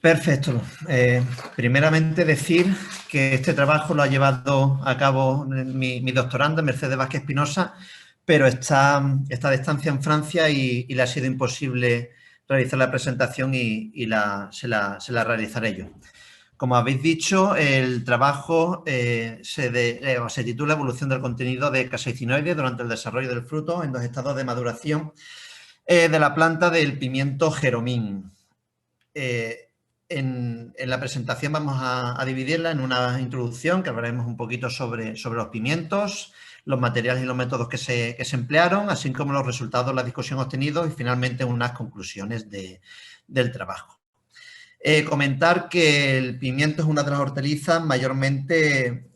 Perfecto. Primeramente decir que este trabajo lo ha llevado a cabo mi doctoranda, Mercedes Vázquez Espinosa, pero está de estancia en Francia y le ha sido imposible realizar la presentación se la realizaré yo. Como habéis dicho, el trabajo se titula Evolución del contenido de caseicinoides durante el desarrollo del fruto en los estados de maduración de la planta del pimiento jeromín. En la presentación vamos a dividirla en una introducción que hablaremos un poquito sobre los pimientos, los materiales y los métodos que se emplearon, así como los resultados de la discusión obtenidos y finalmente unas conclusiones del trabajo. Comentar que el pimiento es una de las hortalizas mayormente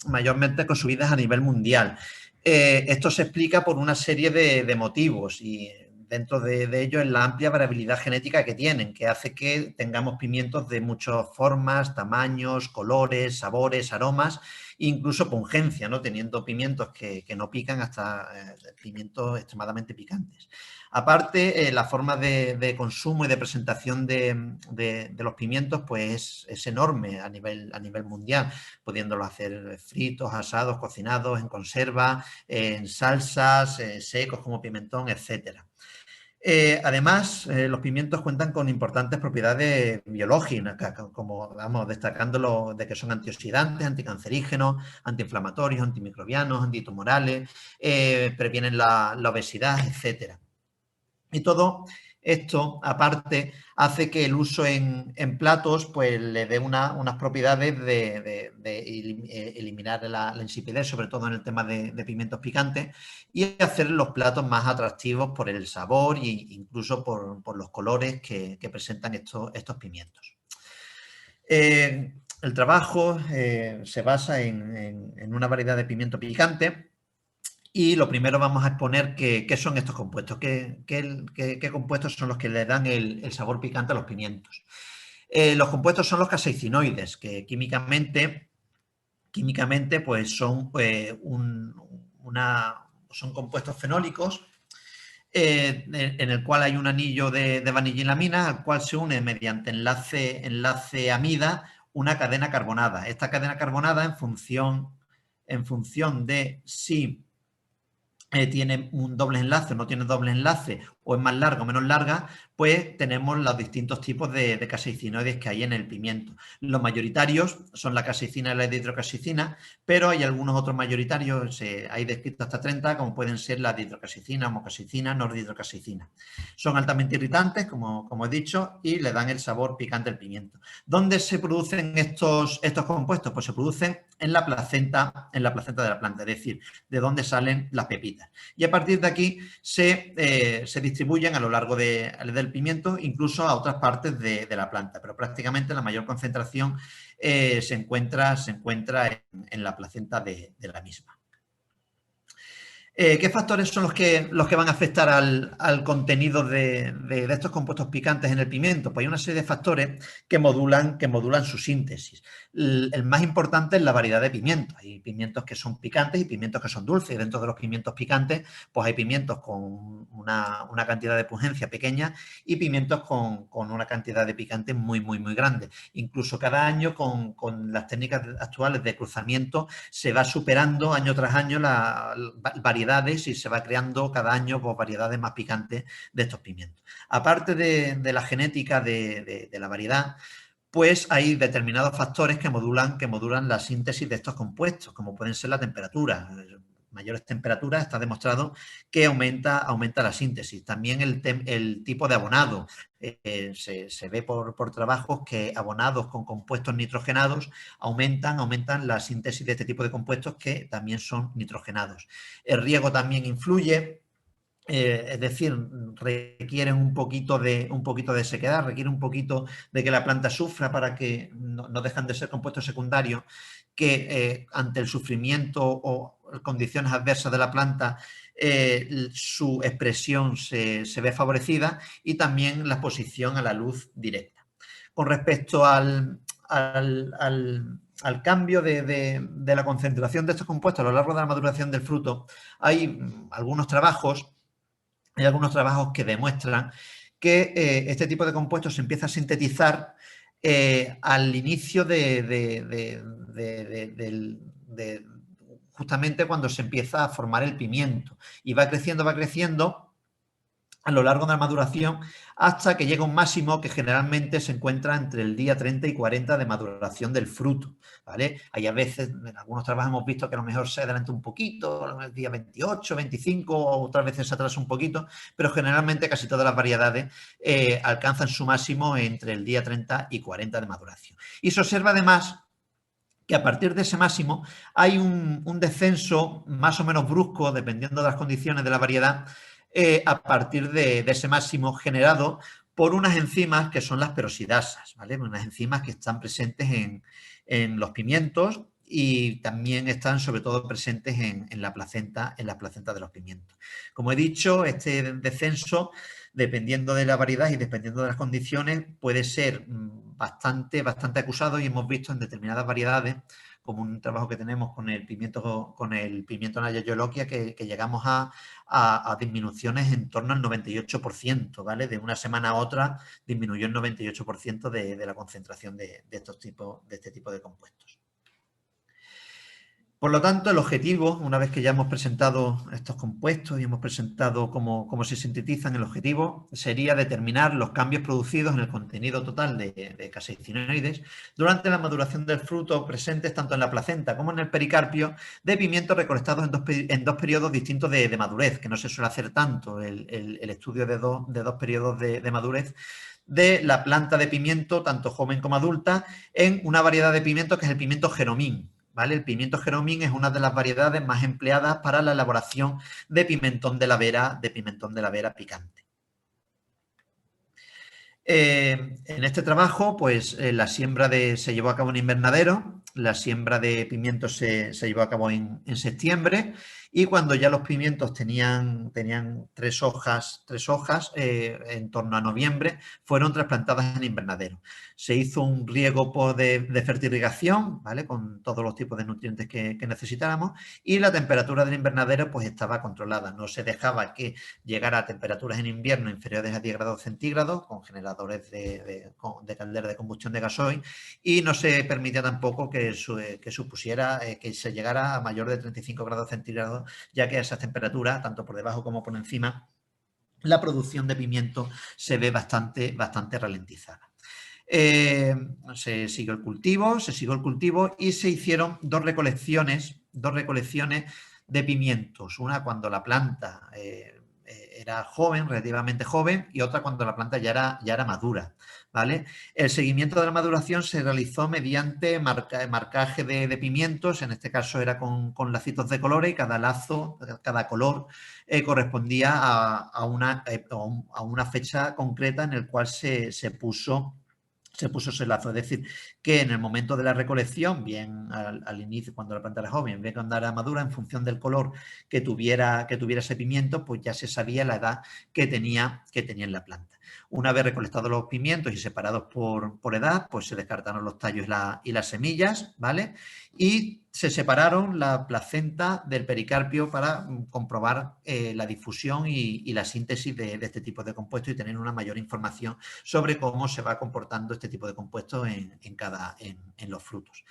consumidas a nivel mundial. Esto se explica por una serie de motivos y dentro de ello es la amplia variabilidad genética que tienen, que hace que tengamos pimientos de muchas formas, tamaños, colores, sabores, aromas, incluso pungencia, ¿no? Teniendo pimientos que no pican hasta pimientos extremadamente picantes. Aparte, la forma de consumo y de presentación de los pimientos pues es enorme a nivel mundial, pudiéndolo hacer fritos, asados, cocinados, en conserva, en salsas, secos como pimentón, etcétera. Además, los pimientos cuentan con importantes propiedades biológicas, como vamos destacándolo de que son antioxidantes, anticancerígenos, antiinflamatorios, antimicrobianos, antitumorales, previenen la obesidad, etcétera. Y todo esto, aparte, hace que el uso en platos pues, le dé unas propiedades de eliminar la insipidez, sobre todo en el tema de pimientos picantes, y hacer los platos más atractivos por el sabor e incluso por los colores que presentan estos pimientos. El trabajo se basa en una variedad de pimiento picante. Y lo primero vamos a exponer qué son estos compuestos, qué compuestos son los que le dan el sabor picante a los pimientos. Los compuestos son los caseicinoides, que químicamente pues son, son compuestos fenólicos en el cual hay un anillo de vanillilamina al cual se une mediante enlace amida una cadena carbonada. Esta cadena carbonada en función de si tiene un doble enlace o no tiene doble enlace, o es más larga o menos larga, pues tenemos los distintos tipos de caseicinoides que hay en el pimiento. Los mayoritarios son la caseicina y la dihidrocaseicina, pero hay algunos otros mayoritarios, hay descritos hasta 30, como pueden ser la dihidrocaseicina, homocaseicina, nordihidrocaseicina. Son altamente irritantes, como he dicho, y le dan el sabor picante al pimiento. ¿Dónde se producen estos compuestos? Pues se producen en la placenta de la planta, es decir, de dónde salen las pepitas. Y a partir de aquí se distribuyen a lo largo del pimiento, incluso a otras partes de la planta, pero prácticamente la mayor concentración se encuentra en la placenta de la misma. ¿Qué factores son los que van a afectar al contenido de estos compuestos picantes en el pimiento? Pues hay una serie de factores que modulan su síntesis. El más importante es la variedad de pimientos. Hay pimientos que son picantes y pimientos que son dulces. Y dentro de los pimientos picantes, pues hay pimientos con una cantidad de pungencia pequeña y pimientos con una cantidad de picante muy, muy, muy grande. Incluso cada año con las técnicas actuales de cruzamiento se va superando año tras año las variedades y se va creando cada año pues, variedades más picantes de estos pimientos. Aparte de la genética de la variedad, pues hay determinados factores que modulan la síntesis de estos compuestos, como pueden ser la temperatura. Mayores temperaturas está demostrado que aumenta la síntesis. También el tipo de abonado. Se ve por trabajos que abonados con compuestos nitrogenados aumentan la síntesis de este tipo de compuestos que también son nitrogenados. El riego también influye. Es decir, requieren un poquito de sequedad, requiere un poquito de que la planta sufra para que no dejan de ser compuestos secundarios que ante el sufrimiento o condiciones adversas de la planta su expresión se ve favorecida y también la exposición a la luz directa. Con respecto al cambio de la concentración de estos compuestos a lo largo de la maduración del fruto, hay algunos trabajos que demuestran que este tipo de compuestos se empieza a sintetizar al inicio justamente cuando se empieza a formar el pimiento. Y va creciendo a lo largo de la maduración hasta que llega un máximo que generalmente se encuentra entre el día 30 y 40 de maduración del fruto, ¿vale? Hay a veces, en algunos trabajos hemos visto que a lo mejor se adelanta un poquito, el día 28, 25, o otras veces se atrasa un poquito, pero generalmente casi todas las variedades alcanzan su máximo entre el día 30 y 40 de maduración. Y se observa además que a partir de ese máximo hay un descenso más o menos brusco, dependiendo de las condiciones de la variedad, a partir de ese máximo generado por unas enzimas que son las peroxidasas, ¿vale? Unas enzimas que están presentes en los pimientos y también están sobre todo presentes en la placenta de los pimientos. Como he dicho, este descenso, dependiendo de la variedad y dependiendo de las condiciones, puede ser bastante acusado, y hemos visto en determinadas variedades, como un trabajo que tenemos con el pimiento Naya Yoloquia, que llegamos a disminuciones en torno al 98%, ¿vale? De una semana a otra disminuyó el 98% de la concentración de este tipo de compuestos. Por lo tanto, el objetivo, una vez que ya hemos presentado estos compuestos y hemos presentado cómo se sintetizan, el objetivo sería determinar los cambios producidos en el contenido total de caseicinoides durante la maduración del fruto presentes tanto en la placenta como en el pericarpio de pimientos recolectados en dos periodos distintos de madurez, que no se suele hacer tanto el estudio de dos periodos de madurez de la planta de pimiento, tanto joven como adulta, en una variedad de pimientos que es el pimiento Jeromín. ¿Vale? El pimiento Jeromín es una de las variedades más empleadas para la elaboración de pimentón de la vera picante. En este trabajo, pues la siembra se llevó a cabo en invernadero, la siembra de pimientos se llevó a cabo en septiembre, y cuando ya los pimientos tenían tres hojas en torno a noviembre, fueron trasplantadas en invernadero. Se hizo un riego de fertirrigación, ¿vale? Con todos los tipos de nutrientes que necesitáramos, y la temperatura del invernadero pues estaba controlada. No se dejaba que llegara a temperaturas en invierno inferiores a 10 grados centígrados con generadores de caldera de combustión de gasoil, y no se permitía tampoco que supusiera que se llegara a mayor de 35 grados centígrados, ya que a esas temperaturas, tanto por debajo como por encima, la producción de pimiento se ve bastante ralentizada. Se siguió el cultivo y se hicieron dos recolecciones de pimientos. Una cuando la planta era joven, relativamente joven, y otra cuando la planta ya era madura, ¿vale? El seguimiento de la maduración se realizó mediante marcaje de pimientos, en este caso era con lacitos de colores, y cada color correspondía a una fecha concreta en el cual se puso ese lazo. Es decir, que en el momento de la recolección, bien al inicio, cuando la planta era joven, bien cuando era madura, en función del color que tuviera ese pimiento, pues ya se sabía la edad que tenía en la planta. Una vez recolectados los pimientos y separados por edad, pues se descartaron los tallos y las semillas, ¿vale? Y se separaron la placenta del pericarpio para comprobar la difusión y la síntesis de este tipo de compuestos y tener una mayor información sobre cómo se va comportando este tipo de compuestos en los frutos.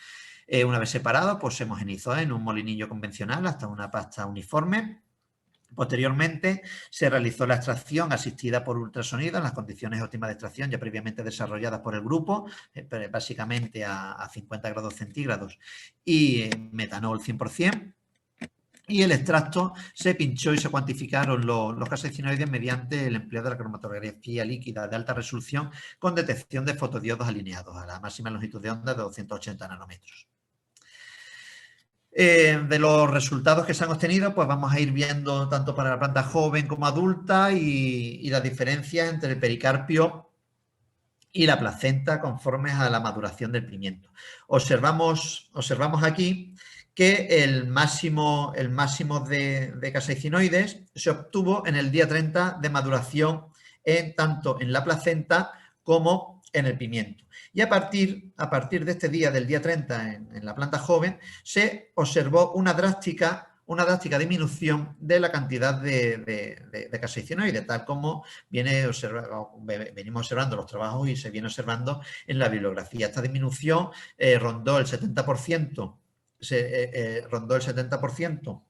Una vez separado, pues se homogenizó en un molinillo convencional hasta una pasta uniforme. Posteriormente se realizó la extracción asistida por ultrasonido en las condiciones óptimas de extracción ya previamente desarrolladas por el grupo, básicamente a 50 grados centígrados y metanol 100%. Y el extracto se pinchó y se cuantificaron los caseicinoides mediante el empleo de la cromatografía líquida de alta resolución con detección de fotodiodos alineados a la máxima longitud de onda de 280 nanómetros. De los resultados que se han obtenido, pues vamos a ir viendo tanto para la planta joven como adulta y las diferencias entre el pericarpio y la placenta conforme a la maduración del pimiento. Observamos aquí que el máximo de caseicinoides se obtuvo en el día 30 de maduración tanto en la placenta como en el pimiento. Y a partir de este día, del día 30 en la planta joven, se observó una drástica una drástica disminución de la cantidad de caseinoides, tal como venimos observando los trabajos y se viene observando en la bibliografía. Esta disminución rondó el 70%, rondó el 70%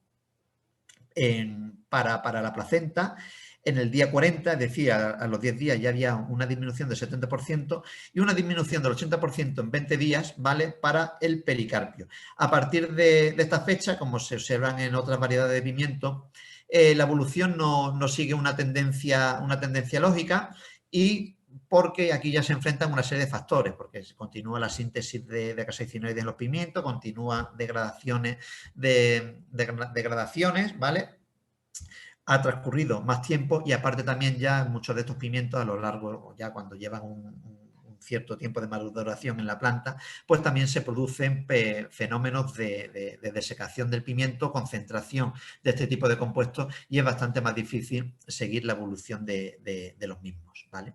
para la placenta. En el día 40, es decir, a los 10 días ya había una disminución del 70% y una disminución del 80% en 20 días, ¿vale?, para el pericarpio. A partir de esta fecha, como se observan en otras variedades de pimiento, la evolución no sigue una tendencia lógica, y porque aquí ya se enfrentan una serie de factores, porque continúa la síntesis de caseinoides en los pimientos, continúan degradaciones, ¿vale? Ha transcurrido más tiempo y aparte también ya muchos de estos pimientos a lo largo, ya cuando llevan un cierto tiempo de maduración en la planta, pues también se producen fenómenos de desecación del pimiento, concentración de este tipo de compuestos, y es bastante más difícil seguir la evolución de los mismos, ¿vale?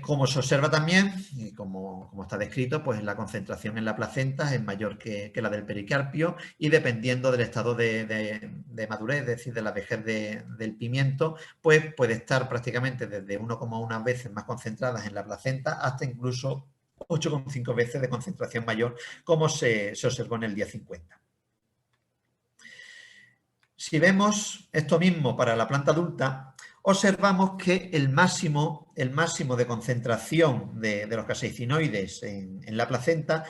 Como se observa también, y como está descrito, pues la concentración en la placenta es mayor que la del pericarpio, y dependiendo del estado de madurez, es decir, de la vejez del pimiento, pues puede estar prácticamente desde 1,1 veces más concentradas en la placenta hasta incluso 8,5 veces de concentración mayor, como se observó en el día 50. Si vemos esto mismo para la planta adulta, observamos que el máximo de concentración de los caseinoides en la placenta,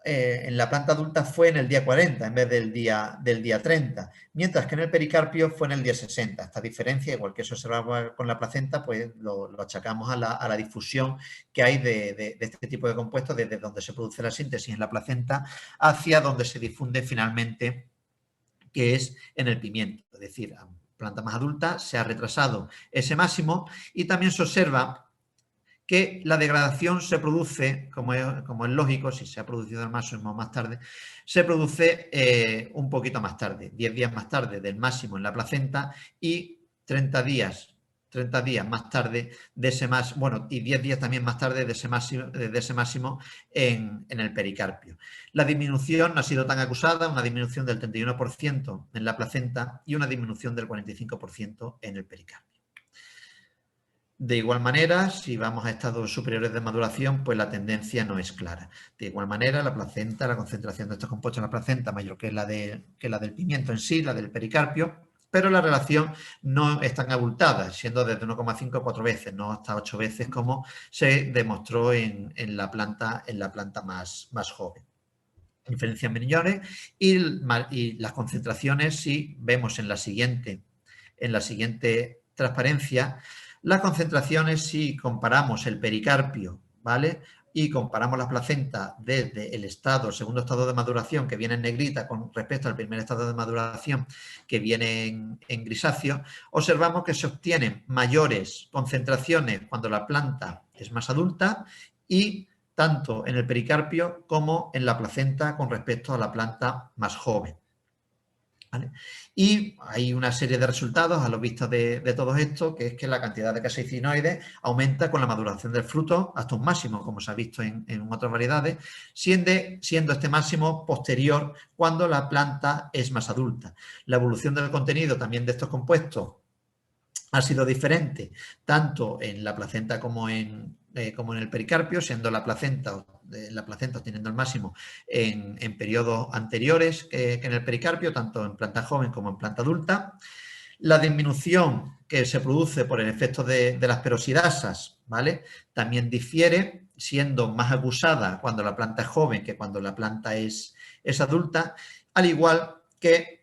en la planta adulta, fue en el día 40 en vez del día 30, mientras que en el pericarpio fue en el día 60. Esta diferencia, igual que se observaba con la placenta, pues lo achacamos a la difusión que hay de este tipo de compuestos desde donde se produce la síntesis en la placenta hacia donde se difunde finalmente, que es en el pimiento. Es decir, a planta más adulta se ha retrasado ese máximo, y también se observa que la degradación se produce, como es lógico, si se ha producido el máximo más tarde, se produce un poquito más tarde, 10 días más tarde del máximo en la placenta y 30 días más tarde de ese máximo, bueno, y 10 días también más tarde de ese máximo en el pericarpio. La disminución no ha sido tan acusada, una disminución del 31% en la placenta y una disminución del 45% en el pericarpio. De igual manera, si vamos a estados superiores de maduración, pues la tendencia no es clara. De igual manera, la placenta, la concentración de estos compuestos en la placenta mayor que la del pimiento en sí, la del pericarpio, pero la relación no es tan abultada, siendo desde 1,5 a 4 veces, no hasta 8 veces, como se demostró en la planta más joven. Diferencias menores, y las concentraciones, si vemos en la siguiente transparencia, las concentraciones, si comparamos el pericarpio, ¿vale?, y comparamos la placenta desde el segundo estado de maduración, que viene en negrita, con respecto al primer estado de maduración, que viene en grisáceo, observamos que se obtienen mayores concentraciones cuando la planta es más adulta, y tanto en el pericarpio como en la placenta con respecto a la planta más joven, ¿vale? Y hay una serie de resultados a lo visto de todo esto, que es que la cantidad de caseinoides aumenta con la maduración del fruto hasta un máximo, como se ha visto en otras variedades, siendo este máximo posterior cuando la planta es más adulta. La evolución del contenido también de estos compuestos ha sido diferente, tanto en la placenta como en el pericarpio, siendo la placenta obteniendo el máximo en periodos anteriores que en el pericarpio, tanto en planta joven como en planta adulta. La disminución que se produce por el efecto de las peroxidasas, ¿vale?, también difiere, siendo más acusada cuando la planta es joven que cuando la planta es adulta, al igual que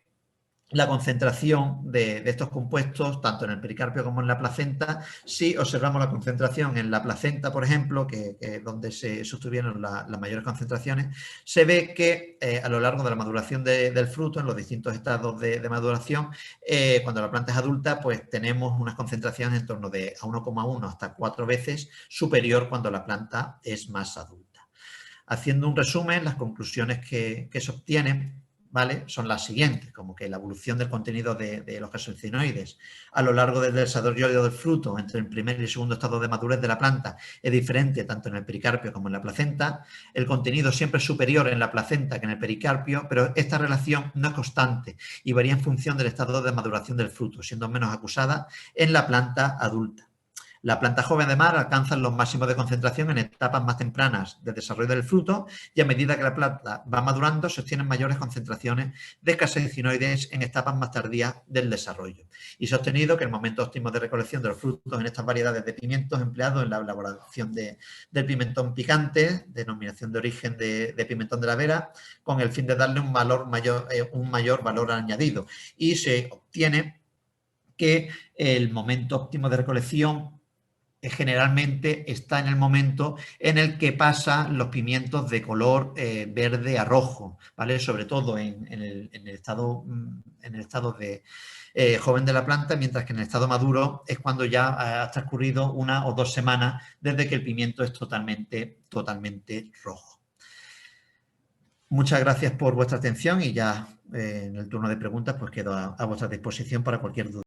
la concentración de estos compuestos, tanto en el pericarpio como en la placenta. Si observamos la concentración en la placenta, por ejemplo, que es donde se sostuvieron las mayores concentraciones, se ve que a lo largo de la maduración del fruto, en los distintos estados de maduración, cuando la planta es adulta, pues tenemos unas concentraciones en torno de 1,1 hasta 4 veces superior cuando la planta es más adulta. Haciendo un resumen, las conclusiones que se obtienen ¿vale? Son las siguientes, como que la evolución del contenido de los gesoscinoides a lo largo del desarrollo del fruto entre el primer y el segundo estado de madurez de la planta es diferente tanto en el pericarpio como en la placenta. El contenido siempre es superior en la placenta que en el pericarpio, pero esta relación no es constante y varía en función del estado de maduración del fruto, siendo menos acusada en la planta adulta. La planta joven de mar alcanza los máximos de concentración en etapas más tempranas de desarrollo del fruto y a medida que la planta va madurando se obtienen mayores concentraciones de casecinoides en etapas más tardías del desarrollo. Y se ha obtenido que el momento óptimo de recolección de los frutos en estas variedades de pimientos empleados en la elaboración del pimentón picante, denominación de origen de pimentón de la Vera, con el fin de darle un mayor valor añadido. Y se obtiene que el momento óptimo de recolección generalmente está en el momento en el que pasan los pimientos de color verde a rojo, ¿vale? Sobre todo en el estado de joven de la planta, mientras que en el estado maduro es cuando ya ha transcurrido 1 o 2 semanas desde que el pimiento es totalmente rojo. Muchas gracias por vuestra atención y ya en el turno de preguntas pues quedo a vuestra disposición para cualquier duda.